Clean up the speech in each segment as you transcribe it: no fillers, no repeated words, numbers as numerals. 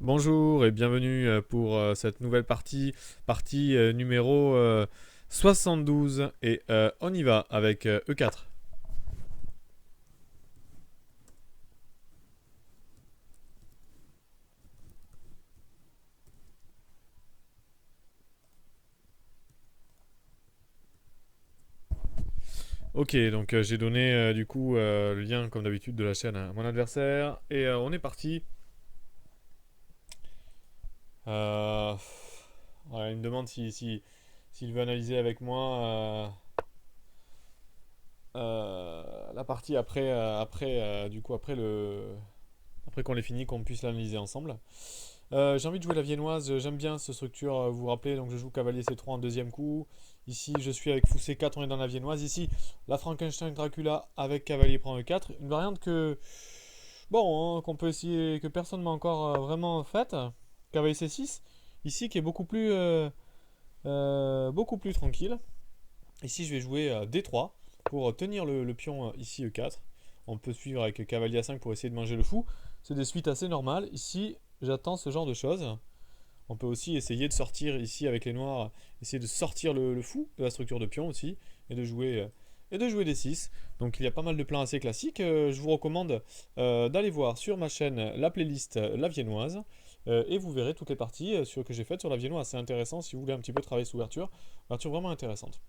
Bonjour et bienvenue pour cette nouvelle partie numéro 72 et on y va avec E4. Ok, donc j'ai donné du coup le lien comme d'habitude de la chaîne à mon adversaire et on est parti. Euh, voilà, il me demande s'il veut analyser avec moi la partie après du coup après qu'on l'ait fini qu'on puisse l'analyser ensemble. J'ai envie de jouer la viennoise, j'aime bien cette structure, vous vous rappelez, donc je joue cavalier C3 en deuxième coup. Ici, je suis avec fou C4, on est dans la viennoise. Ici, la Frankenstein Dracula avec cavalier prend E4. Une variante que, bon, hein, qu'on peut essayer, que personne m'a encore vraiment faite. Cavalier C6, ici, qui est beaucoup plus tranquille. Ici, je vais jouer D3 pour tenir le pion ici E4. On peut suivre avec cavalier A5 pour essayer de manger le fou. C'est des suites assez normales. Ici, j'attends ce genre de choses. On peut aussi essayer de sortir ici avec les noirs, essayer de sortir le fou de la structure de pion aussi, et de jouer des 6. Donc il y a pas mal de plans assez classiques. Je vous recommande d'aller voir sur ma chaîne la playlist La Viennoise, et vous verrez toutes les parties que j'ai faites sur la Viennoise. C'est intéressant si vous voulez un petit peu travailler sous ouverture. Ouverture vraiment intéressante.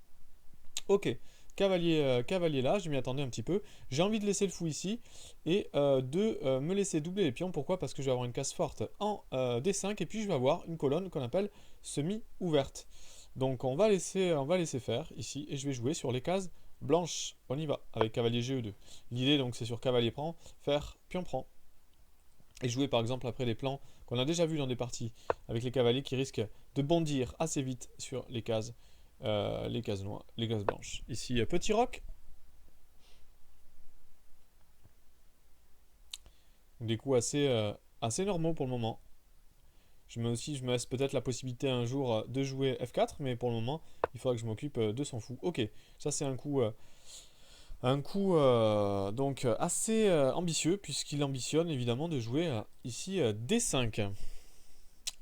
Ok, cavalier là, je m'y attendais un petit peu. J'ai envie de laisser le fou ici et de me laisser doubler les pions. Pourquoi? Parce que je vais avoir une case forte en D5 et puis je vais avoir une colonne qu'on appelle semi-ouverte. Donc on va laisser faire ici et je vais jouer sur les cases blanches. On y va avec cavalier GE2. L'idée donc c'est sur cavalier prend, faire pion prend. Et jouer par exemple après des plans qu'on a déjà vus dans des parties avec les cavaliers qui risquent de bondir assez vite sur les cases noires, les cases blanches. Ici, petit roc. Des coups assez normaux pour le moment. Je me laisse peut-être la possibilité un jour de jouer F4, mais pour le moment, il faudra que je m'occupe de son fou. Ok, ça c'est un coup donc assez ambitieux, puisqu'il ambitionne évidemment de jouer ici D5.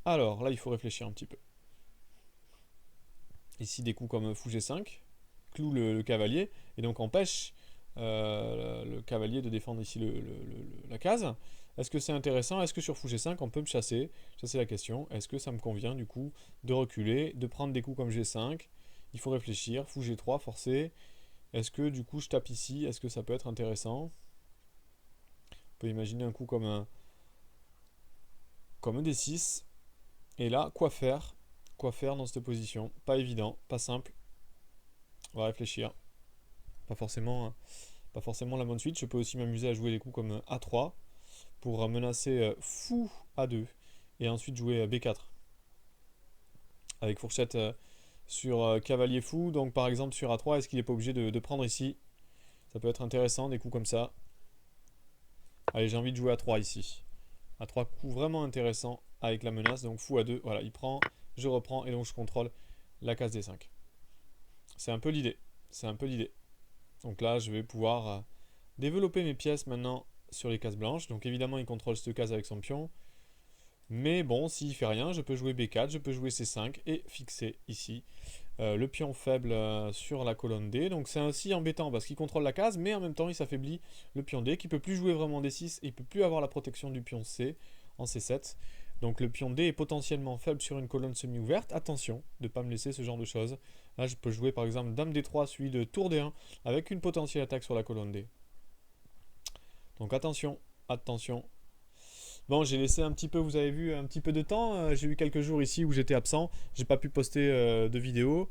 Alors là, il faut réfléchir un petit peu. Ici, des coups comme fou G5, cloue le cavalier, et donc empêche le cavalier de défendre ici la case. Est-ce que c'est intéressant? Est-ce que sur fou G5, on peut me chasser? Ça, c'est la question. Est-ce que ça me convient, du coup, de reculer, de prendre des coups comme G5? Il faut réfléchir. Fou G3, forcé. Est-ce que, du coup, je tape ici? Est-ce que ça peut être intéressant? On peut imaginer un coup comme un D6. Et là, quoi faire? Quoi faire dans cette position? Pas évident, pas simple. On va réfléchir. Pas forcément, hein. Pas forcément la bonne suite. Je peux aussi m'amuser à jouer des coups comme A3 pour menacer fou A2 et ensuite jouer B4 avec fourchette sur cavalier fou. Donc par exemple sur A3, est-ce qu'il n'est pas obligé de prendre ici? Ça peut être intéressant, des coups comme ça. Allez, j'ai envie de jouer A3 ici. A3 coups vraiment intéressants avec la menace. Donc fou A2, voilà, il prend, je reprends et donc je contrôle la case D5. C'est un peu l'idée. C'est un peu l'idée. Donc là, je vais pouvoir développer mes pièces maintenant sur les cases blanches. Donc évidemment, il contrôle cette case avec son pion. Mais bon, s'il fait rien, je peux jouer B4, je peux jouer C5 et fixer ici le pion faible sur la colonne D. Donc c'est aussi embêtant parce qu'il contrôle la case, mais en même temps il s'affaiblit le pion D qui peut plus jouer vraiment D6 et il peut plus avoir la protection du pion C en C7. Donc le pion D est potentiellement faible sur une colonne semi-ouverte. Attention de ne pas me laisser ce genre de choses. Là je peux jouer par exemple Dame D3 suivi de Tour D1 avec une potentielle attaque sur la colonne D. Donc attention, attention. Bon, j'ai laissé un petit peu, vous avez vu, un petit peu de temps. J'ai eu quelques jours ici où j'étais absent. J'ai pas pu poster de vidéo.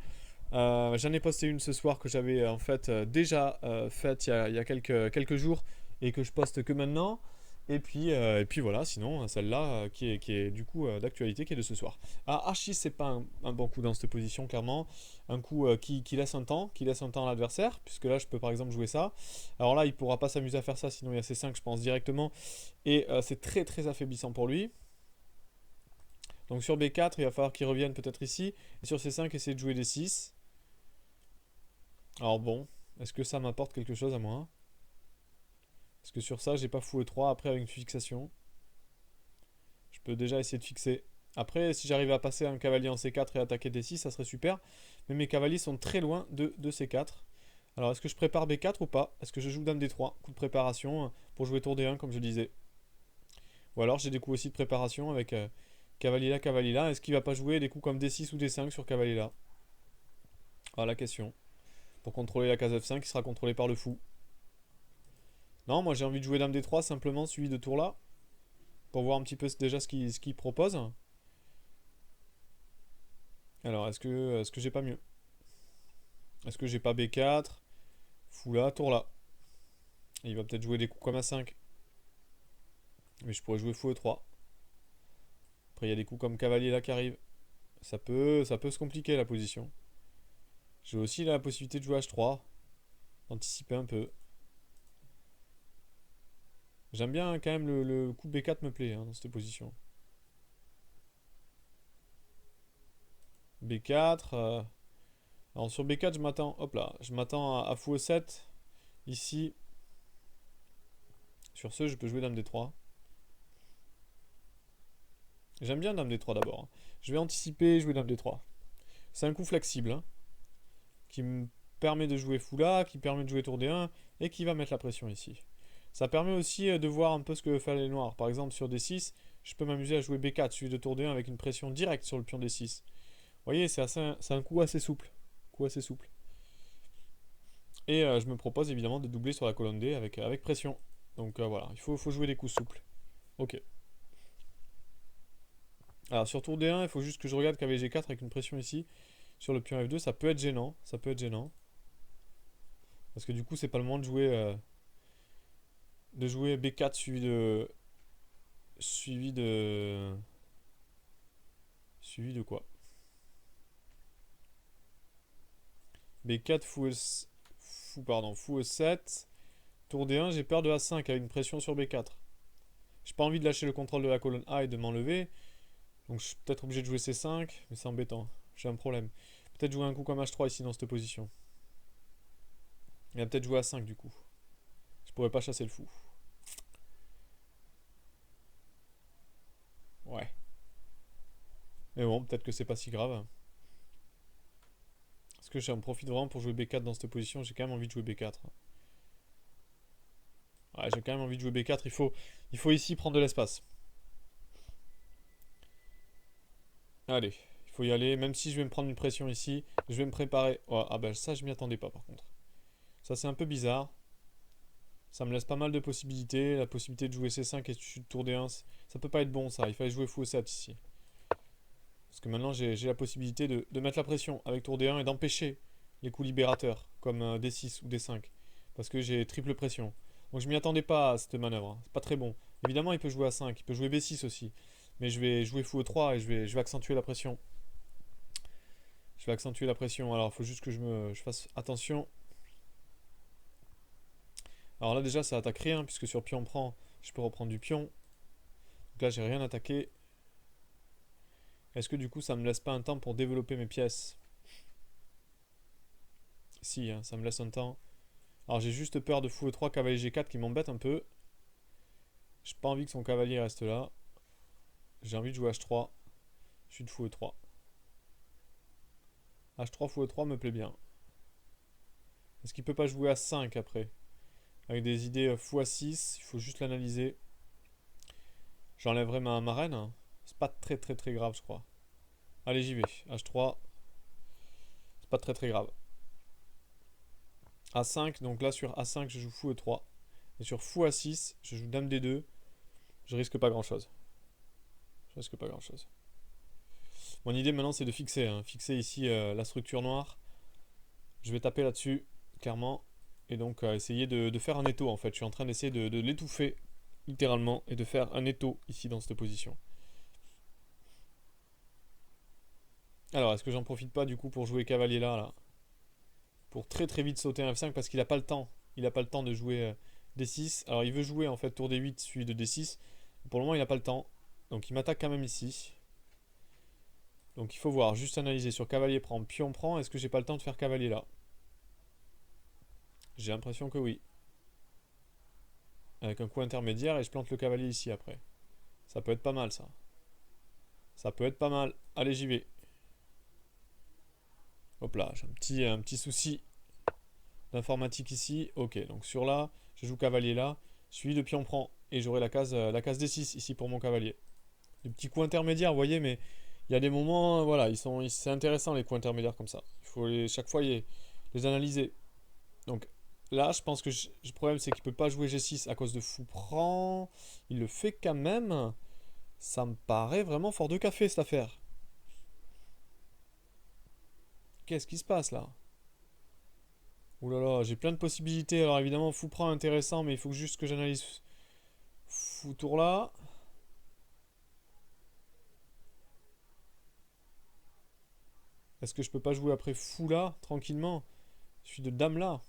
J'en ai posté une ce soir que j'avais en fait déjà faite il y a quelques jours et que je poste que maintenant. Et puis voilà, sinon celle-là qui est du coup d'actualité, qui est de ce soir. Ah, Archie, c'est pas un bon coup dans cette position, clairement. Un coup qui laisse un temps à l'adversaire, puisque là je peux par exemple jouer ça. Alors là, il pourra pas s'amuser à faire ça, sinon il y a C5, je pense directement. Et c'est très très affaiblissant pour lui. Donc sur B4, il va falloir qu'il revienne peut-être ici. Et sur C5, essayer de jouer des 6. Alors bon, est-ce que ça m'apporte quelque chose à moi? Est-ce que sur ça, j'ai pas fou E3 après avec une fixation? peux déjà essayer de fixer. Après, si j'arrive à passer un cavalier en C4 et attaquer D6, ça serait super. Mais mes cavaliers sont très loin de C4. Alors, est-ce que je prépare B4 ou pas? Est-ce que je joue Dame D3? Coup de préparation pour jouer tour D1, comme je disais. Ou alors, j'ai des coups aussi de préparation avec cavalier là, cavalier là. Est-ce qu'il va pas jouer des coups comme D6 ou D5 sur cavalier là? Ah, la question. Pour contrôler la case F5 qui sera contrôlée par le fou. Non, moi j'ai envie de jouer Dame D3 simplement suivi de tour là. Pour voir un petit peu déjà ce qu'il propose. Alors, est-ce que j'ai pas mieux? Est-ce que j'ai pas B4? Fou là, tour là. Et il va peut-être jouer des coups comme A5. Mais je pourrais jouer fou E3. Après, il y a des coups comme cavalier là qui arrivent. Ça peut se compliquer la position. J'ai aussi la possibilité de jouer H3. Anticiper un peu. J'aime bien quand même le coup B4 me plaît dans cette position. B4. Alors sur B4 je m'attends. Hop là. Je m'attends à fou E7. Ici. Sur ce je peux jouer Dame D3. J'aime bien Dame D3 d'abord. Je vais anticiper et jouer Dame D3. C'est un coup flexible. Qui me permet de jouer fou là. Qui permet de jouer tour D1. Et qui va mettre la pression ici. Ça permet aussi de voir un peu ce que font les noirs. Par exemple sur D6. Je peux m'amuser à jouer B4 suivi de tour D1 avec une pression directe sur le pion D6. Vous voyez, c'est un coup assez souple. Coup assez souple. Et je me propose évidemment de doubler sur la colonne D avec pression. Donc voilà, il faut jouer des coups souples. Ok. Alors sur tour D1, il faut juste que je regarde cavalier G4 avec une pression ici. Sur le pion F2, ça peut être gênant. Ça peut être gênant. Parce que du coup, c'est pas le moment de jouer B4 suivi de quoi? B4 fou E7. Tour D1, j'ai peur de A5 avec une pression sur B4. J'ai pas envie de lâcher le contrôle de la colonne A et de m'enlever. Donc je suis peut-être obligé de jouer C5, mais c'est embêtant. J'ai un problème. Peut-être jouer un coup comme H3 ici dans cette position. Il va peut-être jouer A5 du coup. Je pourrais pas chasser le fou. Ouais. Mais bon, peut-être que c'est pas si grave. Parce que j'en profite vraiment pour jouer B4 dans cette position. J'ai quand même envie de jouer B4. Ouais, j'ai quand même envie de jouer B4. Il faut ici prendre de l'espace. Allez, il faut y aller. Même si je vais me prendre une pression ici, je vais me préparer. Oh, ah ben ça, je m'y attendais pas par contre. Ça, c'est un peu bizarre. Ça me laisse pas mal de possibilités. La possibilité de jouer C5 et de tour D1, ça peut pas être bon ça. Il fallait jouer fou E7 ici. Parce que maintenant j'ai la possibilité de mettre la pression avec tour D1 et d'empêcher les coups libérateurs comme D6 ou D5. Parce que j'ai triple pression. Donc je m'y attendais pas à cette manœuvre. C'est pas très bon. Évidemment, il peut jouer A5, il peut jouer B6 aussi. Mais je vais jouer fou E3 et je vais accentuer la pression. Je vais accentuer la pression. Alors il faut juste que je fasse attention. Alors là déjà ça attaque rien puisque sur pion prend, je peux reprendre du pion. Donc là j'ai rien attaqué. Est-ce que du coup ça me laisse pas un temps pour développer mes pièces? Si, hein, ça me laisse un temps. Alors j'ai juste peur de fou E3, cavalier G4 qui m'embête un peu. J'ai pas envie que son cavalier reste là. J'ai envie de jouer H3. Je suis de fou E3. H3 fou E3 me plaît bien. Est-ce qu'il peut pas jouer A5 après? Avec des idées fou A6, il faut juste l'analyser. J'enlèverai ma reine. C'est pas très très très grave je crois. Allez j'y vais. H3. C'est pas très très grave. A5, donc là sur A5 je joue fou E3. Et sur fou A6, je joue dame D2. Je risque pas grand chose. Je risque pas grand chose. Mon idée maintenant c'est de fixer. Fixer ici la structure noire. Je vais taper là-dessus, clairement. Et donc essayer de faire un étau en fait. Je suis en train d'essayer de l'étouffer littéralement et de faire un étau ici dans cette position. Alors est-ce que j'en profite pas du coup pour jouer cavalier là pour très très vite sauter un F5 parce qu'il a pas le temps. Il a pas le temps de jouer D6. Alors il veut jouer en fait tour D8 suivi de D6. Pour le moment il n'a pas le temps. Donc il m'attaque quand même ici. Donc il faut voir, juste analyser sur cavalier prend, pion prend. Est-ce que j'ai pas le temps de faire cavalier là? J'ai l'impression que oui. Avec un coup intermédiaire et je plante le cavalier ici après. Ça peut être pas mal ça. Ça peut être pas mal. Allez, j'y vais. Hop là, j'ai un petit souci d'informatique ici. Ok, donc sur là, je joue cavalier là. Suivi de pion prend. Et j'aurai la case D6 ici pour mon cavalier. Des petits coups intermédiaires, vous voyez, mais il y a des moments, voilà, c'est intéressant les coups intermédiaires comme ça. Il faut chaque fois les analyser. Donc là, je pense que le problème, c'est qu'il ne peut pas jouer G6 à cause de fou prend. Il le fait quand même. Ça me paraît vraiment fort de café cette affaire. Qu'est-ce qui se passe là? Ouh là là, j'ai plein de possibilités. Alors évidemment, fou prend intéressant, mais il faut juste que j'analyse fou tour là. Est-ce que je peux pas jouer après fou là, tranquillement? Je suis de dame là.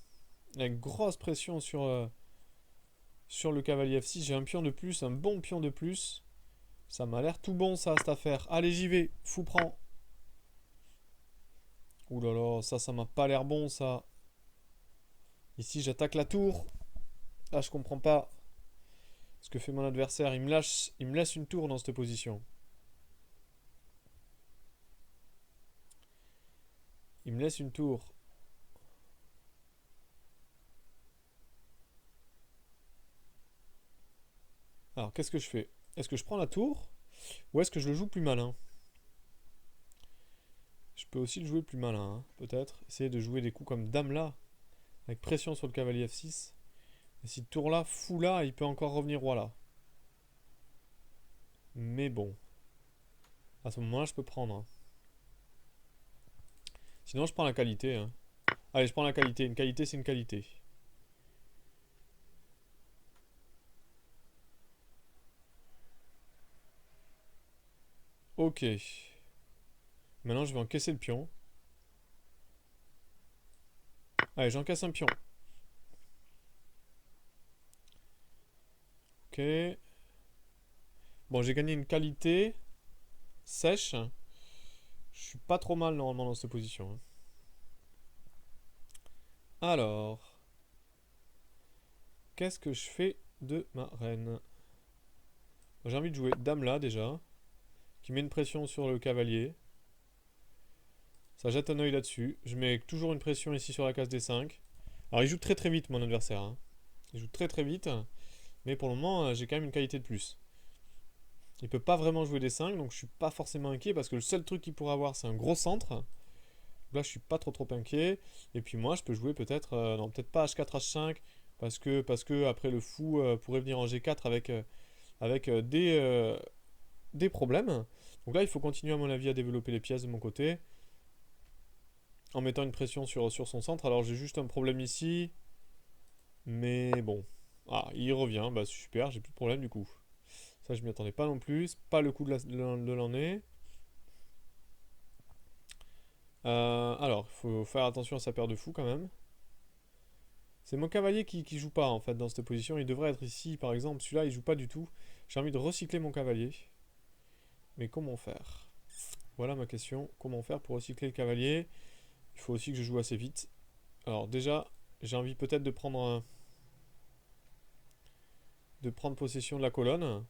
Il y a une grosse pression sur le cavalier F6. J'ai un pion de plus, un bon pion de plus. Ça m'a l'air tout bon ça, cette affaire. Allez, j'y vais. Fou prend. Ouh là là, ça m'a pas l'air bon ça. Ici, j'attaque la tour. Là, je comprends pas ce que fait mon adversaire. Il me laisse une tour dans cette position. Il me laisse une tour. Alors, qu'est-ce que je fais? Est-ce que je prends la tour? Ou est-ce que je le joue plus malin? Je peux aussi le jouer plus malin, hein, peut-être. Essayer de jouer des coups comme dame là, avec pression sur le cavalier F6. Et si tour là, fou là, il peut encore revenir roi là. Mais bon, à ce moment-là, je peux prendre, hein. Sinon, je prends la qualité, hein. Allez, je prends la qualité. Une qualité, c'est une qualité. Ok. Maintenant, je vais encaisser le pion. Allez, j'encaisse un pion. Ok. Bon, j'ai gagné une qualité sèche. Je suis pas trop mal normalement dans cette position, hein. Alors, qu'est-ce que je fais de ma reine? J'ai envie de jouer dame là déjà, qui met une pression sur le cavalier. Ça jette un œil là-dessus. Je mets toujours une pression ici sur la case D5. Alors il joue très très vite mon adversaire, hein. Il joue très très vite. Mais pour le moment, j'ai quand même une qualité de plus. Il peut pas vraiment jouer D5, donc je suis pas forcément inquiet parce que le seul truc qu'il pourrait avoir, c'est un gros centre. Là, je suis pas trop inquiet. Et puis moi, je peux jouer peut-être, non, peut-être pas H4, H5, parce que après le fou pourrait venir en G4 avec des problèmes. Donc là, il faut continuer à mon avis à développer les pièces de mon côté, en mettant une pression sur son centre. Alors j'ai juste un problème ici, mais bon. Ah, il revient, bah super, j'ai plus de problème du coup. Ça, je m'y attendais pas non plus. C'est pas le coup de l'année. Alors, il faut faire attention à sa paire de fous quand même. C'est mon cavalier qui joue pas en fait dans cette position. Il devrait être ici par exemple. Celui-là, il joue pas du tout. J'ai envie de recycler mon cavalier. Mais comment faire? Voilà ma question. Comment faire pour recycler le cavalier? Il faut aussi que je joue assez vite. Alors déjà, j'ai envie peut-être de prendre possession de la colonne.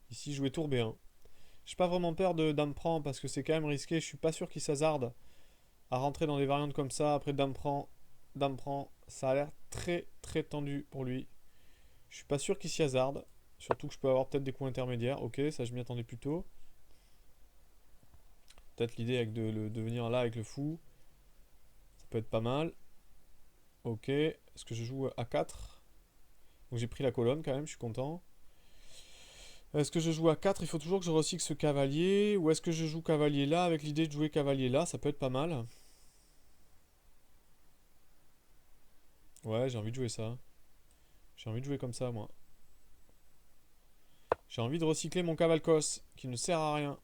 Ici, jouer tour B1. J'ai pas vraiment peur de dame prend parce que c'est quand même risqué. Je suis pas sûr qu'il s'hasarde à rentrer dans des variantes comme ça. Après dame prend, dame prend. Ça a l'air très très tendu pour lui. Je suis pas sûr qu'il s'y hasarde. Surtout que je peux avoir peut-être des coups intermédiaires. Ok, ça je m'y attendais plus tôt. Peut-être l'idée avec de venir là avec le fou. Ça peut être pas mal. Ok. Est-ce que je joue à 4? Donc j'ai pris la colonne quand même, je suis content. Est-ce que je joue à 4? Il faut toujours que je recycle ce cavalier. Ou est-ce que je joue cavalier là avec l'idée de jouer cavalier là? Ça peut être pas mal. Ouais, j'ai envie de jouer ça. J'ai envie de jouer comme ça, moi. J'ai envie de recycler mon cavalcos, qui ne sert à rien.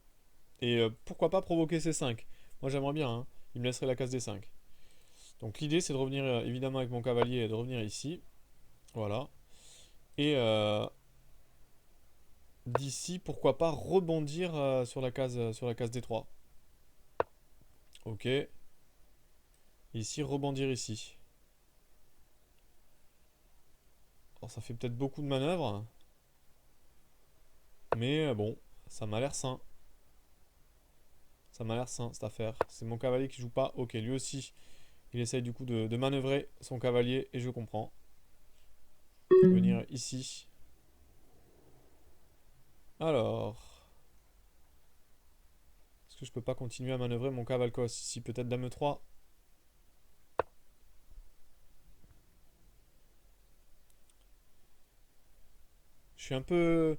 Et pourquoi pas provoquer C5? Moi j'aimerais bien, hein. Il me laisserait la case D5. Donc l'idée c'est de revenir évidemment avec mon cavalier et de revenir ici. Voilà. Et d'ici, pourquoi pas rebondir sur la case D3. Ok. Ici, rebondir ici. Alors, ça fait peut-être beaucoup de manœuvres. Mais bon, ça m'a l'air sain. Ça m'a l'air sain cette affaire. C'est mon cavalier qui joue pas. Ok, lui aussi, il essaye du coup de manœuvrer son cavalier et je comprends. Venir ici. Alors, est-ce que je peux pas continuer à manœuvrer mon cavalcos ici? Peut-être dame 3. Je suis un peu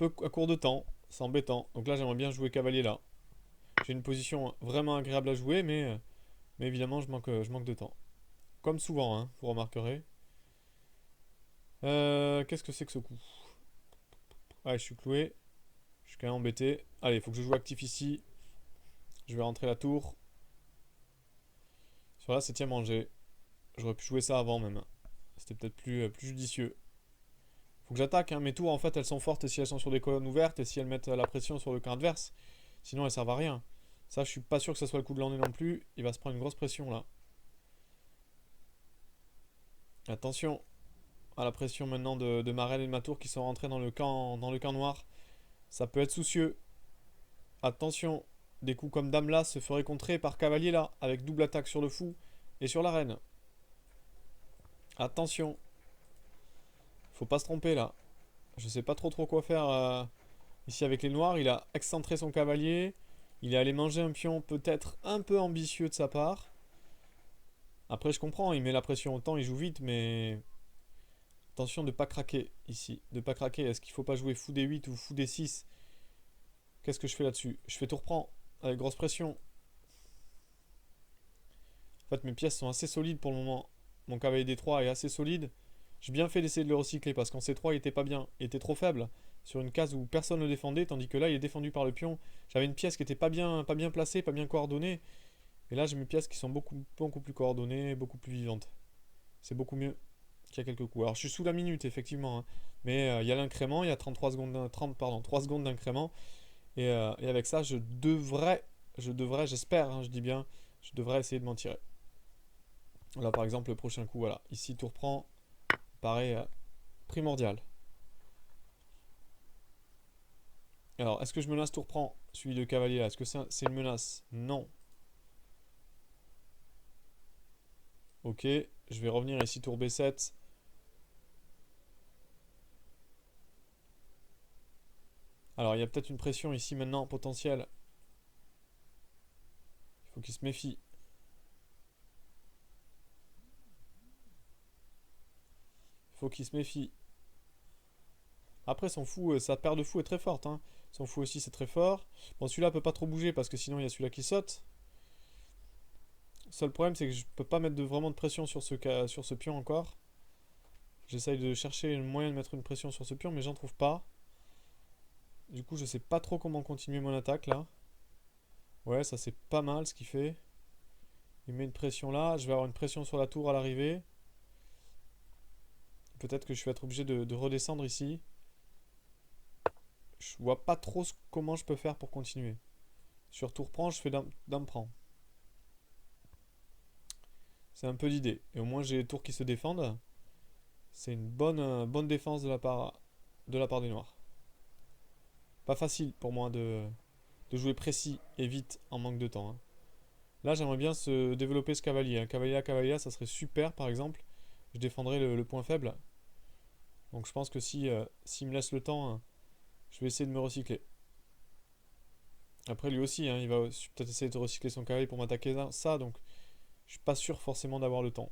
à court de temps. C'est embêtant. Donc là, j'aimerais bien jouer cavalier là. J'ai une position vraiment agréable à jouer, mais évidemment, je manque de temps. Comme souvent, hein, vous remarquerez. Qu'est-ce que c'est que ce coup? Ouais, je suis cloué. Je suis quand même embêté. Allez, il faut que je joue actif ici. Je vais rentrer la tour. Sur la 7ème rangée. J'aurais pu jouer ça avant même. C'était peut-être plus judicieux. Faut que j'attaque, hein. Mes tours, en fait, elles sont fortes si elles sont sur des colonnes ouvertes et si elles mettent la pression sur le camp adverse. Sinon, elles servent à rien. Ça, je suis pas sûr que ce soit le coup de l'année non plus. Il va se prendre une grosse pression là. Attention à la pression maintenant de ma reine et de ma tour qui sont rentrés dans le camp noir. Ça peut être soucieux. Attention, des coups comme dame là se feraient contrer par cavalier là, avec double attaque sur le fou et sur la reine. Attention. Faut pas se tromper là. Je sais pas trop quoi faire ici avec les noirs. Il a excentré son cavalier. Il est allé manger un pion peut-être un peu ambitieux de sa part. Après je comprends, il met la pression autant, il joue vite, mais attention de pas craquer ici. De pas craquer. Est-ce qu'il faut pas jouer fou D8 ou fou D6? Qu'est-ce que je fais là-dessus? Je fais tout reprend avec grosse pression. En fait mes pièces sont assez solides pour le moment. Mon cavalier D3 est assez solide. J'ai bien fait d'essayer de le recycler parce qu'en C3 il était pas bien, il était trop faible sur une case où personne ne le défendait, tandis que là il est défendu par le pion. J'avais une pièce qui était pas bien placée, pas bien coordonnée. Et là j'ai mes pièces qui sont beaucoup plus coordonnées, beaucoup plus vivantes. C'est beaucoup mieux qu'il y a quelques coups. Alors je suis sous la minute effectivement, hein. Mais il y a l'incrément, il y a 33 secondes, 30, pardon, 3 secondes d'incrément. Et avec ça j'espère, hein, je dis bien, je devrais essayer de m'en tirer. Là par exemple le prochain coup, voilà, ici tour prend, paraît primordial. Alors, est-ce que je menace tour prend celui de cavalier là? Est-ce que c'est une menace? Non. Ok, je vais revenir ici tour B7. Alors, il y a peut-être une pression ici maintenant potentielle. Il faut qu'il se méfie. Il faut qu'il se méfie. Après, son fou, sa paire de fou est très forte, hein. Son fou aussi, c'est très fort. Bon, celui-là peut pas trop bouger parce que sinon, il y a celui-là qui saute. Le seul problème, c'est que je peux pas mettre vraiment de pression sur ce pion encore. J'essaye de chercher un moyen de mettre une pression sur ce pion, mais j'en trouve pas. Du coup, je sais pas trop comment continuer mon attaque là. Ouais, ça c'est pas mal ce qu'il fait. Il met une pression là. Je vais avoir une pression sur la tour à l'arrivée. Peut-être que je vais être obligé de redescendre ici. Je vois pas trop comment je peux faire pour continuer. Sur tour prend, je fais dame prend. C'est un peu l'idée. Et au moins j'ai les tours qui se défendent. C'est une bonne défense de la part des noirs. Pas facile pour moi de jouer précis et vite en manque de temps, hein. Là j'aimerais bien se développer ce cavalier. Un cavalier à cavalier, ça serait super par exemple. Je défendrais le point faible. Donc je pense que s'il me laisse le temps, hein, je vais essayer de me recycler. Après lui aussi, hein, il va peut-être essayer de recycler son cavalier pour m'attaquer ça, donc je suis pas sûr forcément d'avoir le temps.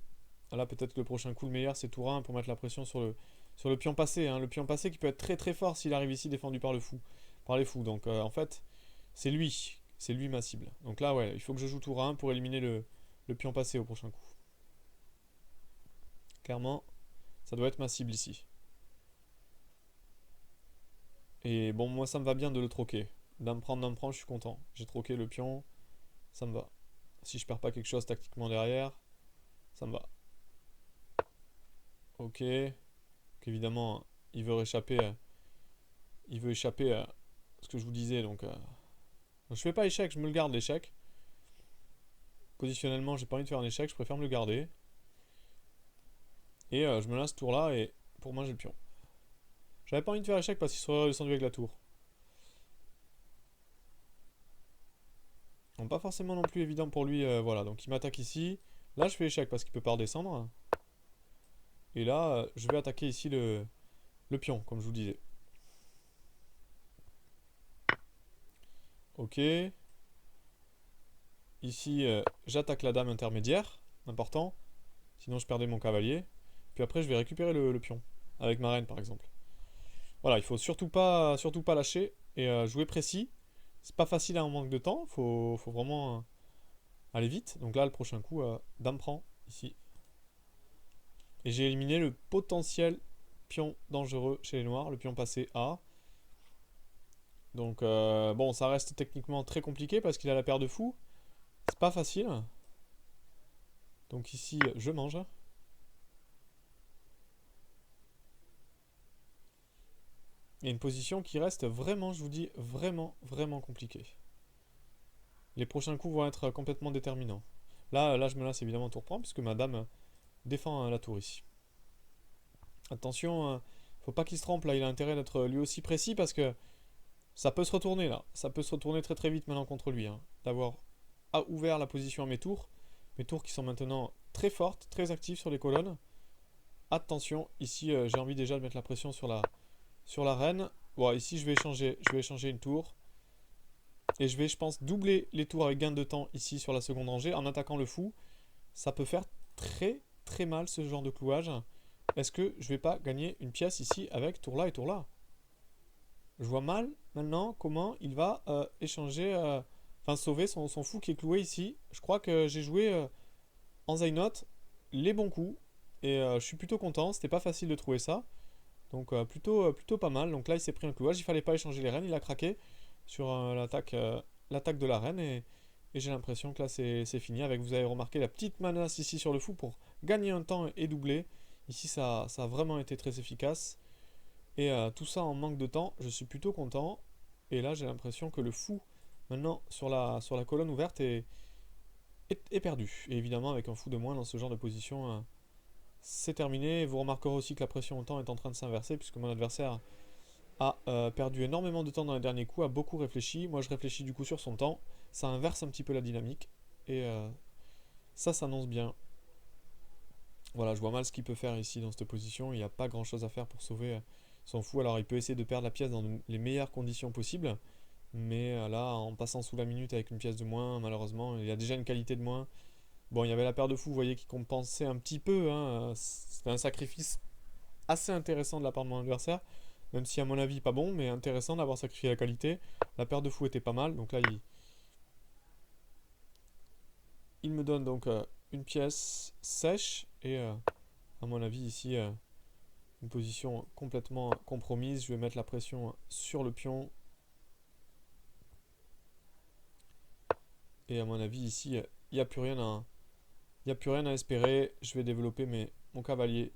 Là peut-être que le prochain coup le meilleur c'est tour 1 pour mettre la pression sur le pion passé, hein. Le pion passé qui peut être très fort s'il arrive ici défendu par les fous. Donc en fait c'est lui ma cible. Donc là ouais, il faut que je joue tour 1 pour éliminer le pion passé au prochain coup. Clairement, ça doit être ma cible ici. Et bon, moi ça me va bien de le troquer. Dame prendre, je suis content. J'ai troqué le pion, ça me va. Si je perds pas quelque chose tactiquement derrière, ça me va. Ok. Donc évidemment, il veut échapper à ce que je vous disais. Donc je fais pas échec, je me le garde l'échec. Positionnellement, j'ai pas envie de faire un échec, je préfère me le garder. Et je me lance ce tour là et pour manger le pion. J'avais pas envie de faire échec parce qu'il serait redescendu avec la tour. Donc pas forcément non plus évident pour lui, voilà. Donc il m'attaque ici. Là je fais échec parce qu'il peut pas redescendre. Et là, je vais attaquer ici le pion, comme je vous disais. Ok. Ici, j'attaque la dame intermédiaire, important. Sinon je perdais mon cavalier. Puis après je vais récupérer le pion. Avec ma reine par exemple. Voilà, il faut surtout pas lâcher et jouer précis. C'est pas facile à un manque de temps, faut vraiment aller vite. Donc là, le prochain coup, dame prend ici. Et j'ai éliminé le potentiel pion dangereux chez les noirs, le pion passé A. Donc bon, ça reste techniquement très compliqué parce qu'il a la paire de fous. C'est pas facile. Donc ici, je mange. Il y a une position qui reste vraiment, je vous dis, vraiment, vraiment compliquée. Les prochains coups vont être complètement déterminants. Là je me lasse évidemment tour prend puisque ma dame défend la tour ici. Attention, faut pas qu'il se trompe là, il a intérêt d'être lui aussi précis parce que ça peut se retourner là. Ça peut se retourner très très vite maintenant contre lui. D'avoir ouvert la position à mes tours. Mes tours qui sont maintenant très fortes, très actives sur les colonnes. Attention, ici j'ai envie déjà de mettre la pression sur la reine. Bon, ici je vais échanger une tour. Et je vais, je pense, doubler les tours avec gain de temps ici sur la seconde rangée en attaquant le fou. Ça peut faire très très mal ce genre de clouage. Est-ce que je vais pas gagner une pièce ici avec tour là et tour là? Je vois mal maintenant comment il va échanger, enfin sauver son fou qui est cloué ici. Je crois que j'ai joué en Zainot les bons coups et je suis plutôt content. C'était pas facile de trouver ça. Donc plutôt pas mal. Donc là il s'est pris un clouage. Il fallait pas échanger les reines. Il a craqué sur l'attaque de la reine et j'ai l'impression que là c'est fini. Avec, vous avez remarqué la petite menace ici sur le fou pour gagner un temps et doubler. Ici ça a vraiment été très efficace. Et tout ça en manque de temps, je suis plutôt content. Et là j'ai l'impression que le fou maintenant sur la colonne ouverte est perdu. Et évidemment avec un fou de moins dans ce genre de position, c'est terminé. Vous remarquerez aussi que la pression au temps est en train de s'inverser puisque mon adversaire a perdu énormément de temps dans les derniers coups, a beaucoup réfléchi. Moi je réfléchis du coup sur son temps. Ça inverse un petit peu la dynamique. Et ça s'annonce bien. Voilà, je vois mal ce qu'il peut faire ici dans cette position. Il n'y a pas grand chose à faire pour sauver son fou. Alors il peut essayer de perdre la pièce dans les meilleures conditions possibles. Mais là, en passant sous la minute avec une pièce de moins, malheureusement, il y a déjà une qualité de moins. Bon, il y avait la paire de fous, vous voyez, qui compensait un petit peu. C'était un sacrifice assez intéressant de la part de mon adversaire. Même si à mon avis pas bon, mais intéressant d'avoir sacrifié la qualité. La paire de fous était pas mal, donc là il me donne donc une pièce sèche et à mon avis ici une position complètement compromise. Je vais mettre la pression sur le pion et à mon avis ici il n'y a plus rien à espérer. Je vais développer mon cavalier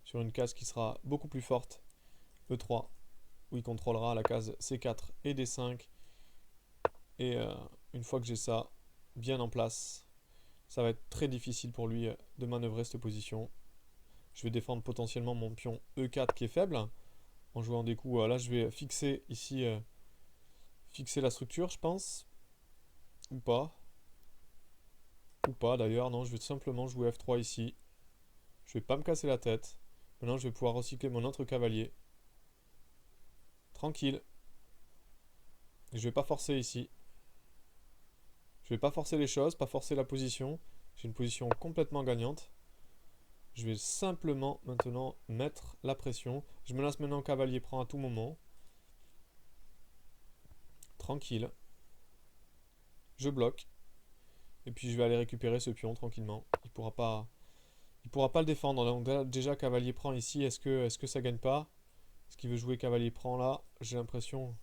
sur une case qui sera beaucoup plus forte, E3, où il contrôlera la case C4 et D5. Et une fois que j'ai ça bien en place, ça va être très difficile pour lui de manœuvrer cette position. Je vais défendre potentiellement mon pion E4 qui est faible en jouant des coups. Là, je vais fixer ici, fixer la structure, je pense. Ou pas. Ou pas d'ailleurs. Non, je vais tout simplement jouer F3 ici. Je vais pas me casser la tête. Maintenant, je vais pouvoir recycler mon autre cavalier. Tranquille. Je vais pas forcer ici. Je vais pas forcer les choses, pas forcer la position. J'ai une position complètement gagnante. Je vais simplement maintenant mettre la pression. Je me lance maintenant cavalier prend à tout moment. Tranquille. Je bloque. Et puis je vais aller récupérer ce pion tranquillement. Il pourra pas le défendre. Donc là, déjà cavalier prend ici. Est-ce que ça gagne pas? Est-ce qu'il veut jouer cavalier prend là? J'ai l'impression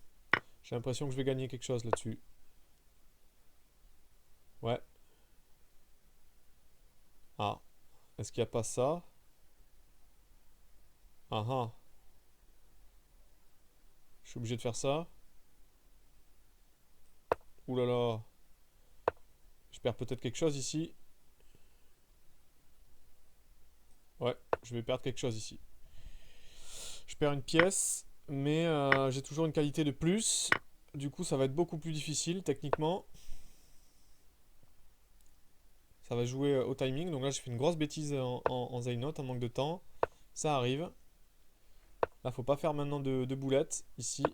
que je vais gagner quelque chose là-dessus. Ouais. Ah. Est-ce qu'il n'y a pas ça? Ah ah. Je suis obligé de faire ça. Ouh là là. Je perds peut-être quelque chose ici. Ouais. Je vais perdre quelque chose ici. Je perds une pièce, mais j'ai toujours une qualité de plus. Du coup, ça va être beaucoup plus difficile techniquement. Ça va jouer au timing. Donc là, j'ai fait une grosse bêtise en Zaynote, en manque de temps. Ça arrive. Là, faut pas faire maintenant de boulettes ici.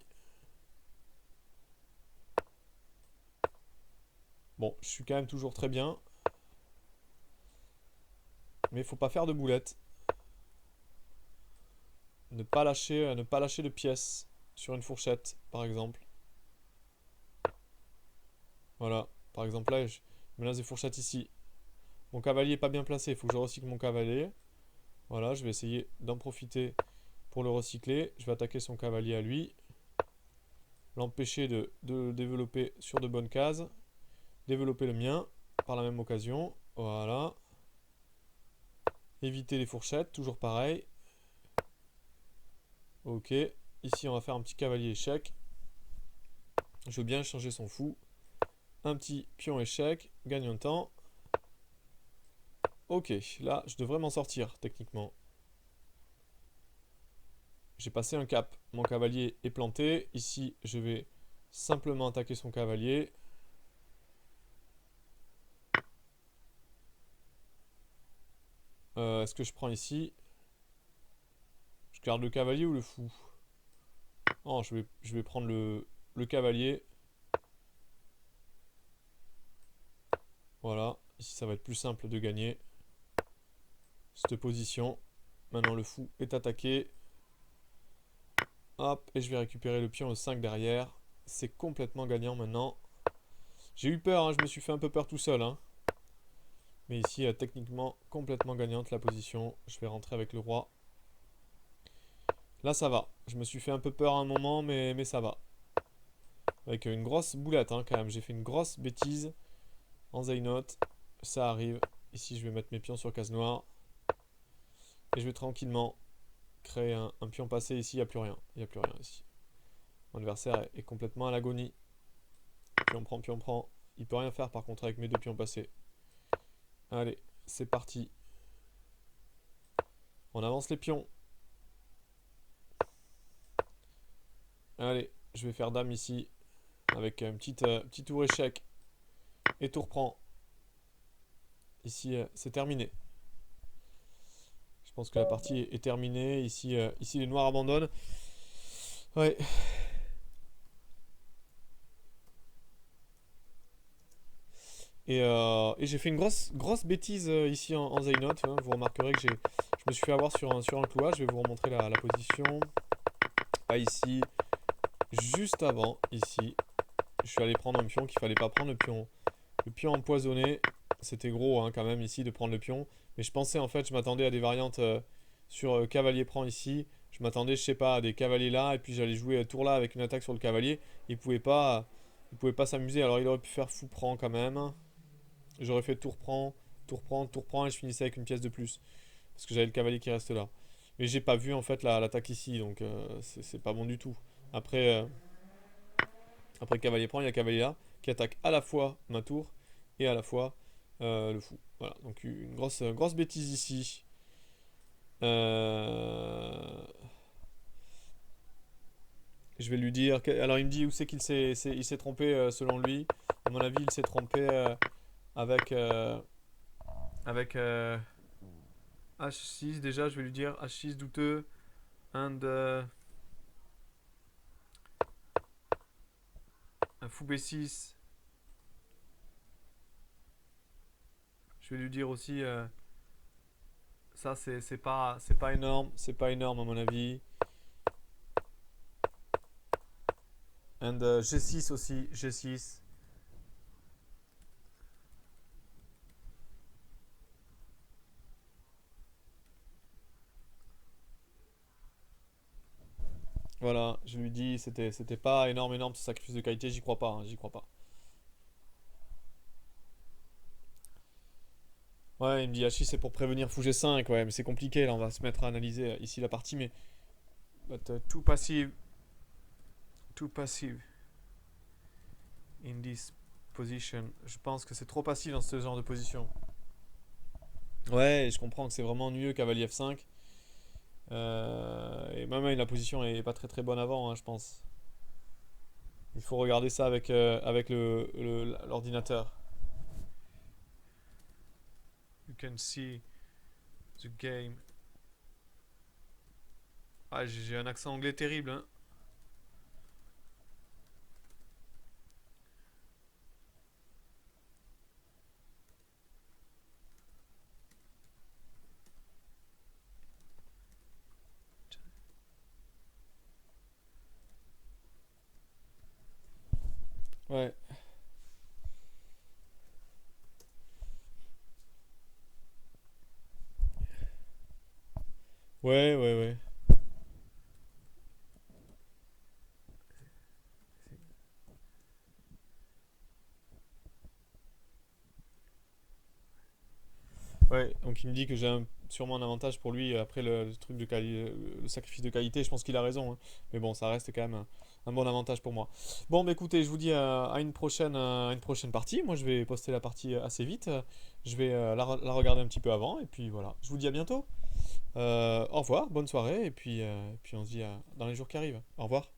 Bon, je suis quand même toujours très bien. Mais il faut pas faire de boulettes. Ne pas lâcher de pièces sur une fourchette, par exemple. Voilà. Par exemple, là, je menace des fourchettes ici. Mon cavalier est pas bien placé. Il faut que je recycle mon cavalier. Voilà, je vais essayer d'en profiter pour le recycler. Je vais attaquer son cavalier à lui. L'empêcher de développer sur de bonnes cases. Développer le mien par la même occasion. Voilà. Éviter les fourchettes, toujours pareil. Ok. Ici, on va faire un petit cavalier échec. Je veux bien changer son fou. Un petit pion échec. Gagne un temps. Ok. Là, je devrais m'en sortir, techniquement. J'ai passé un cap. Mon cavalier est planté. Ici, je vais simplement attaquer son cavalier. Est-ce que je prends ici? Je garde le cavalier ou le fou? Non, je vais prendre le cavalier. Voilà. Ici, ça va être plus simple de gagner cette position. Maintenant, le fou est attaqué. Hop, et je vais récupérer le pion E5 derrière. C'est complètement gagnant maintenant. J'ai eu peur, hein, je me suis fait un peu peur tout seul. Hein. Mais ici, techniquement, complètement gagnante la position. Je vais rentrer avec le roi. Là, ça va. Je me suis fait un peu peur à un moment, mais ça va. Avec une grosse boulette, hein, quand même. J'ai fait une grosse bêtise en Zaynote. Ça arrive. Ici, je vais mettre mes pions sur case noire. Et je vais tranquillement créer un pion passé. Ici, il n'y a plus rien. Il n'y a plus rien ici. Mon adversaire est complètement à l'agonie. Pion prend, pion prend. Il peut rien faire par contre avec mes deux pions passés. Allez, c'est parti. On avance les pions. Allez, je vais faire dame ici. Avec un petit tour échec. Et tour prend. Ici, c'est terminé. Je pense que la partie est terminée. Ici, les noirs abandonnent. Ouais. Et j'ai fait une grosse bêtise ici en Zaynote. Hein. Vous remarquerez que je me suis fait avoir sur un clouage. Je vais vous remontrer la position. Pas ici. Juste avant, ici. Je suis allé prendre un pion qu'il fallait pas prendre. Le pion empoisonné. C'était gros hein, quand même ici de prendre le pion. Mais je pensais en fait, je m'attendais à des variantes sur cavalier prend ici. Je m'attendais, je sais pas, à des cavaliers là. Et puis j'allais jouer tour là avec une attaque sur le cavalier. Il pouvait pas s'amuser. Alors il aurait pu faire fou prend quand même. J'aurais fait tour prend, tour prend, tour prend et je finissais avec une pièce de plus. Parce que j'avais le cavalier qui reste là. Mais j'ai pas vu en fait l'attaque ici, donc c'est pas bon du tout. Après le cavalier prend, il y a le cavalier là qui attaque à la fois ma tour et à la fois le fou. Voilà, donc une grosse bêtise ici. Je vais lui dire. Alors il me dit où c'est qu'il s'est trompé selon lui. À mon avis, il s'est trompé avec. Avec H6 déjà, je vais lui dire H6 douteux. And un fou B6. Je vais lui dire aussi ça c'est pas énorme, c'est pas énorme à mon avis. And G6 aussi, G6. Voilà, je lui dis c'était pas énorme ce sacrifice de qualité, j'y crois pas, hein, j'y crois pas. Ouais, il me dit H6 c'est pour prévenir fou G5, ouais, mais c'est compliqué là, on va se mettre à analyser ici la partie, mais but, too passive in this position. Je pense que c'est trop passif dans ce genre de position. Ouais, je comprends que c'est vraiment ennuyeux cavalier F5. Et même la position est pas très très bonne avant, hein, je pense. Il faut regarder ça avec l'ordinateur. You can see the game. Ah, j'ai un accent anglais terrible, hein. Ouais, ouais, ouais, ouais. Ouais, donc il me dit que sûrement un avantage pour lui après le truc le sacrifice de qualité, je pense qu'il a raison, hein. Mais bon, ça reste quand même un bon avantage pour moi. Bon, bah écoutez, je vous dis à une prochaine partie. Moi, je vais poster la partie assez vite. Je vais la regarder un petit peu avant et puis voilà. Je vous dis à bientôt. Au revoir, bonne soirée et puis on se dit dans les jours qui arrivent. Au revoir.